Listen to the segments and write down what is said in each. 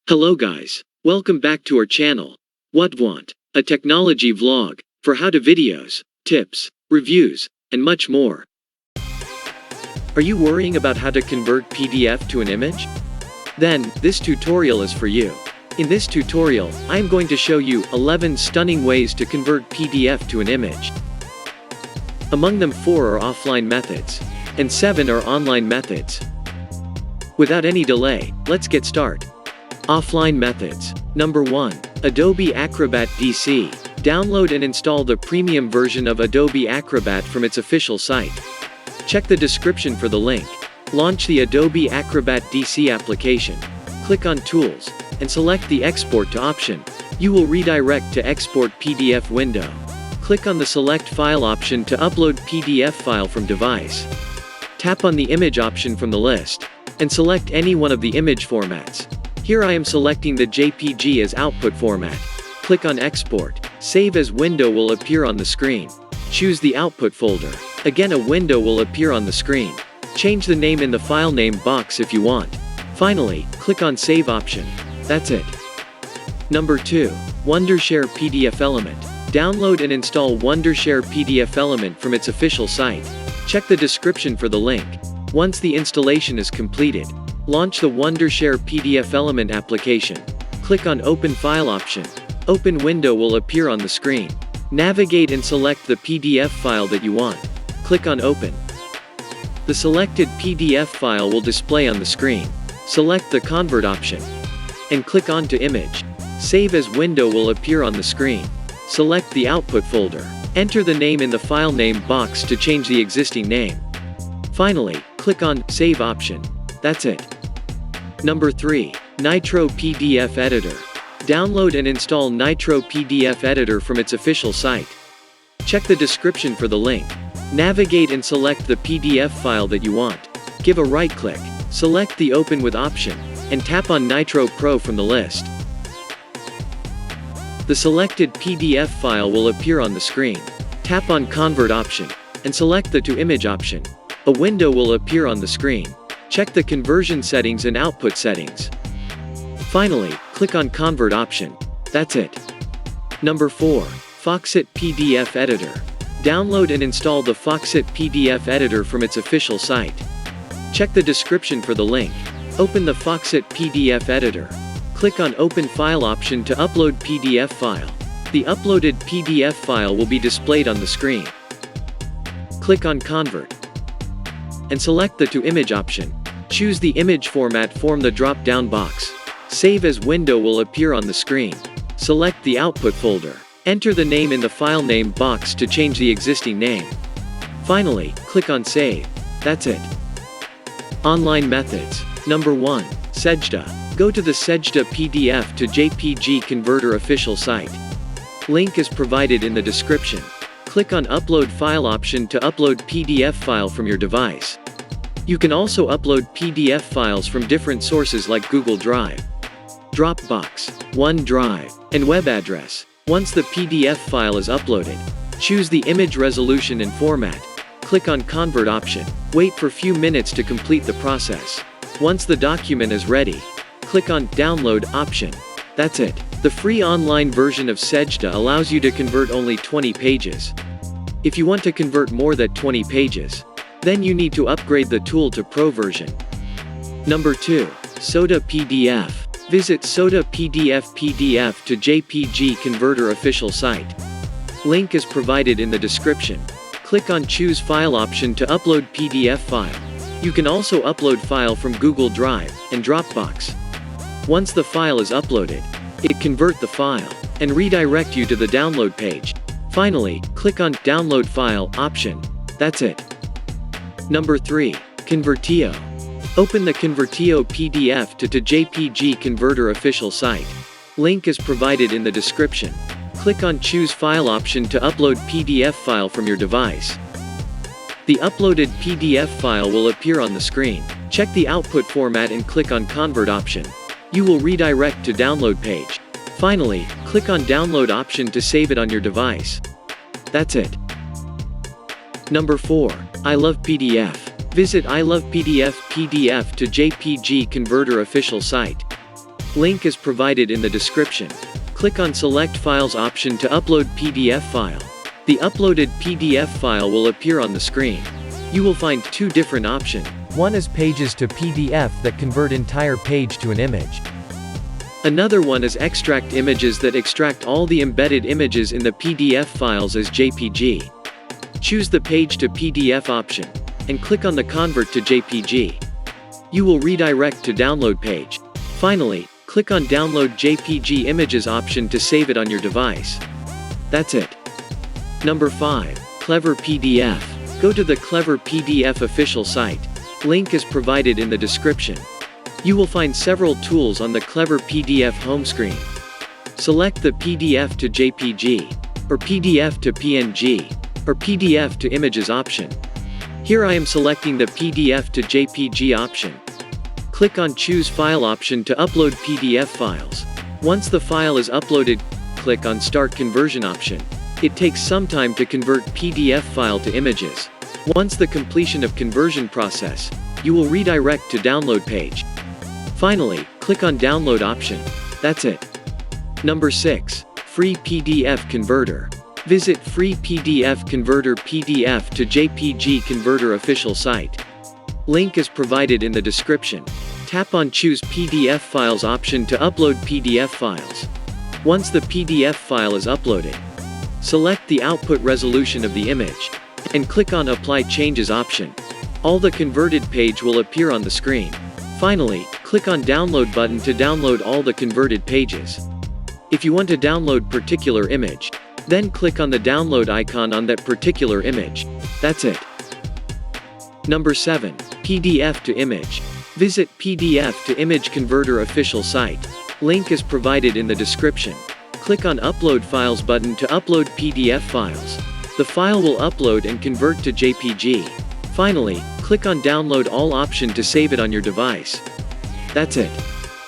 Hello guys, welcome back to our channel, WhatVwant, a technology vlog, for how-to videos, tips, reviews, and much more. Are you worrying about how to convert PDF to an image? Then, this tutorial is for you. In this tutorial, I am going to show you 11 stunning ways to convert PDF to an image. Among them 4 are offline methods, and 7 are online methods. Without any delay, let's get started. Offline methods. Number 1. Adobe Acrobat DC. Download and install the premium version of Adobe Acrobat from its official site. Check the description for the link. Launch the Adobe Acrobat DC application. Click on Tools, and select the Export to option. You will redirect to Export PDF window. Click on the Select File option to upload PDF file from device. Tap on the Image option from the list, and select any one of the image formats. Here I am selecting the JPG as output format. Click on Export. Save as window will appear on the screen. Choose the output folder. Again, a window will appear on the screen. Change the name in the file name box if you want. Finally, click on Save option. That's it. Number 2. Wondershare PDFelement. Download and install Wondershare PDFelement from its official site. Check the description for the link. Once the installation is completed, launch the Wondershare PDFelement application. Click on Open File option. Open window will appear on the screen. Navigate and select the PDF file that you want. Click on Open. The selected PDF file will display on the screen. Select the Convert option, and click on to Image. Save as window will appear on the screen. Select the output folder. Enter the name in the file name box to change the existing name. Finally, click on Save option. That's it. Number 3. Nitro PDF Editor. Download and install Nitro PDF Editor from its official site. Check the description for the link. Navigate and select the PDF file that you want. Give a right click, select the Open with option, and tap on Nitro Pro from the list. The selected PDF file will appear on the screen. Tap on Convert option, and select the To Image option. A window will appear on the screen. Check the conversion settings and output settings. Finally, click on Convert option. That's it. Number 4. Foxit PDF Editor. Download and install the Foxit PDF Editor from its official site. Check the description for the link. Open the Foxit PDF Editor. Click on Open File option to upload PDF file. The uploaded PDF file will be displayed on the screen. Click on Convert, and select the To Image option. Choose the image format from the drop-down box. Save as window will appear on the screen. Select the output folder. Enter the name in the file name box to change the existing name. Finally, click on Save. That's it. Online methods. Number 1. Sejda. Go to the Sejda PDF to JPG Converter official site. Link is provided in the description. Click on Upload File option to upload PDF file from your device. You can also upload PDF files from different sources like Google Drive, Dropbox, OneDrive, and web address. Once the PDF file is uploaded, choose the image resolution and format. Click on Convert option. Wait for few minutes to complete the process. Once the document is ready, click on Download option. That's it. The free online version of Sejda allows you to convert only 20 pages. If you want to convert more than 20 pages, then you need to upgrade the tool to Pro version. Number 2. SodaPDF. Visit SodaPDF PDF to JPG Converter official site. Link is provided in the description. Click on Choose File option to upload PDF file. You can also upload file from Google Drive and Dropbox. Once the file is uploaded, it convert the file and redirect you to the download page. Finally, click on Download File option. That's it. Number 3. Convertio. Open the Convertio PDF to JPG Converter official site. Link is provided in the description. Click on Choose File option to upload PDF file from your device. The uploaded PDF file will appear on the screen. Check the output format and click on Convert option. You will redirect to download page. Finally, click on Download option to save it on your device. That's it. Number 4. iLovePDF. Visit iLovePDF PDF to JPG Converter official site. Link is provided in the description. Click on Select Files option to upload PDF file. The uploaded PDF file will appear on the screen. You will find two different options. One is Pages to PDF that convert entire page to an image. Another one is Extract Images that extract all the embedded images in the PDF files as JPG. Choose the Page to PDF option, and click on the Convert to JPG. You will redirect to download page. Finally, click on Download JPG Images option to save it on your device. That's it. Number 5. CleverPDF. Go to the CleverPDF official site. Link is provided in the description. You will find several tools on the CleverPDF home screen. Select the PDF to JPG, or PDF to PNG, or PDF to Images option. Here I am selecting the PDF to JPG option. Click on Choose File option to upload PDF files. Once the file is uploaded, click on Start Conversion option. It takes some time to convert PDF file to images. Once the completion of conversion process, you will redirect to download page. Finally, click on Download option. That's it. Number 6. Free PDF Converter. Visit freepdfconverter PDF to JPG Converter official site. Link is provided in the description. Tap on Choose PDF Files option to upload PDF files. Once the PDF file is uploaded, select the output resolution of the image, and click on Apply Changes option. All the converted page will appear on the screen. Finally, click on Download button to download all the converted pages. If you want to download particular image, then click on the download icon on that particular image. That's it. Number 7. PDF to Image. Visit PDF to Image Converter official site. Link is provided in the description. Click on Upload Files button to upload PDF files. The file will upload and convert to JPG. Finally, click on Download All option to save it on your device. That's it.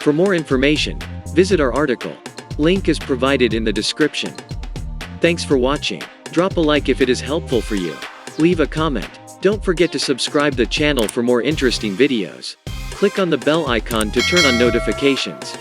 For more information, visit our article. Link is provided in the description. Thanks for watching. Drop a like if it is helpful for you. Leave a comment. Don't forget to subscribe the channel for more interesting videos. Click on the bell icon to turn on notifications.